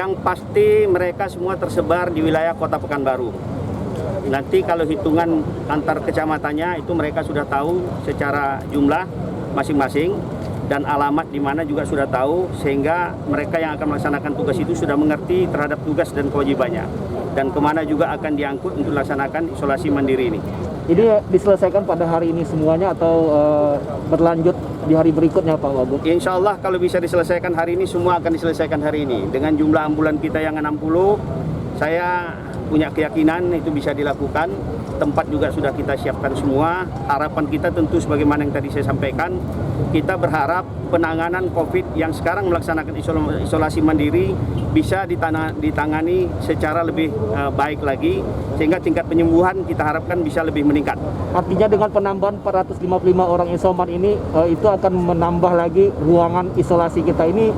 Yang pasti mereka semua tersebar di wilayah Kota Pekanbaru. Nanti kalau hitungan antar kecamatannya itu mereka sudah tahu secara jumlah masing-masing dan alamat di mana juga sudah tahu, sehingga mereka yang akan melaksanakan tugas itu sudah mengerti terhadap tugas dan kewajibannya dan kemana juga akan diangkut untuk melaksanakan isolasi mandiri ini. Ini diselesaikan pada hari ini semuanya atau berlanjut di hari berikutnya Pak Wagub? Insya Allah kalau bisa diselesaikan hari ini, semua akan diselesaikan hari ini. Dengan jumlah ambulan kita yang 60, saya punya keyakinan itu bisa dilakukan. Tempat juga sudah kita siapkan semua. Harapan kita tentu sebagaimana yang tadi saya sampaikan, kita berharap penanganan COVID yang sekarang melaksanakan isolasi mandiri bisa ditangani secara lebih baik lagi, sehingga tingkat penyembuhan kita harapkan bisa lebih meningkat. Artinya dengan penambahan 455 orang isoman ini, itu akan menambah lagi ruangan isolasi kita ini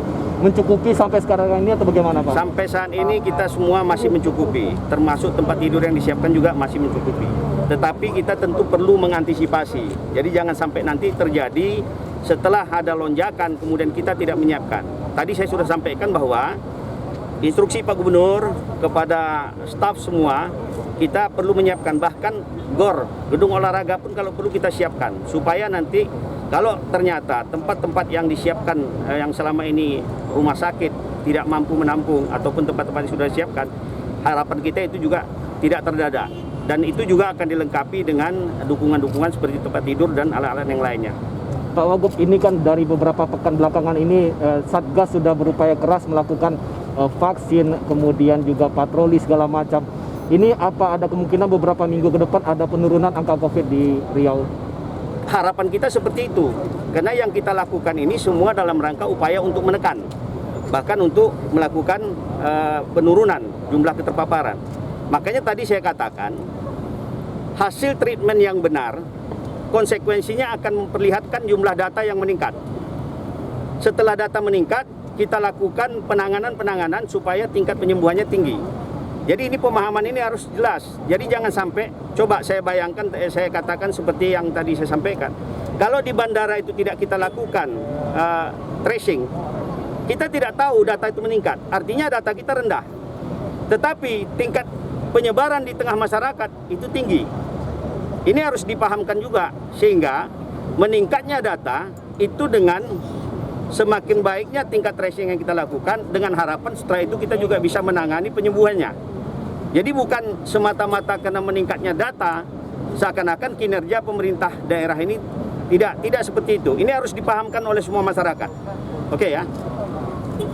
mencukupi sampai sekarang ini atau bagaimana Pak? Sampai saat ini kita semua masih mencukupi, termasuk tempat tidur yang disiapkan juga masih mencukupi. Tetapi kita tentu perlu mengantisipasi, jadi jangan sampai nanti terjadi setelah ada lonjakan kemudian kita tidak menyiapkan. Tadi saya sudah sampaikan bahwa instruksi Pak Gubernur kepada staf semua, kita perlu menyiapkan, bahkan GOR, gedung olahraga pun kalau perlu kita siapkan, supaya nanti kalau ternyata tempat-tempat yang disiapkan yang selama ini rumah sakit tidak mampu menampung ataupun tempat-tempat yang sudah disiapkan, harapan kita itu juga tidak terdadak. Dan itu juga akan dilengkapi dengan dukungan-dukungan seperti tempat tidur dan alat-alat yang lainnya. Pak Wagub, ini kan dari beberapa pekan belakangan ini Satgas sudah berupaya keras melakukan vaksin, kemudian juga patroli segala macam. Ini apa ada kemungkinan beberapa minggu ke depan ada penurunan angka COVID di Riau? Harapan kita seperti itu, karena yang kita lakukan ini semua dalam rangka upaya untuk menekan, bahkan untuk melakukan penurunan jumlah keterpaparan. Makanya tadi saya katakan, hasil treatment yang benar, konsekuensinya akan memperlihatkan jumlah data yang meningkat. Setelah data meningkat, kita lakukan penanganan supaya tingkat penyembuhannya tinggi. Jadi ini pemahaman ini harus jelas. Jadi jangan sampai, coba saya bayangkan, saya katakan seperti yang tadi saya sampaikan. Kalau di bandara itu tidak kita lakukan tracing, kita tidak tahu data itu meningkat. Artinya data kita rendah. Tetapi tingkat penyebaran di tengah masyarakat itu tinggi. Ini harus dipahamkan juga, sehingga meningkatnya data itu dengan semakin baiknya tingkat tracing yang kita lakukan, dengan harapan setelah itu kita juga bisa menangani penyembuhannya. Jadi bukan semata-mata karena meningkatnya data, seakan-akan kinerja pemerintah daerah ini tidak seperti itu. Ini harus dipahamkan oleh semua masyarakat. Oke ya.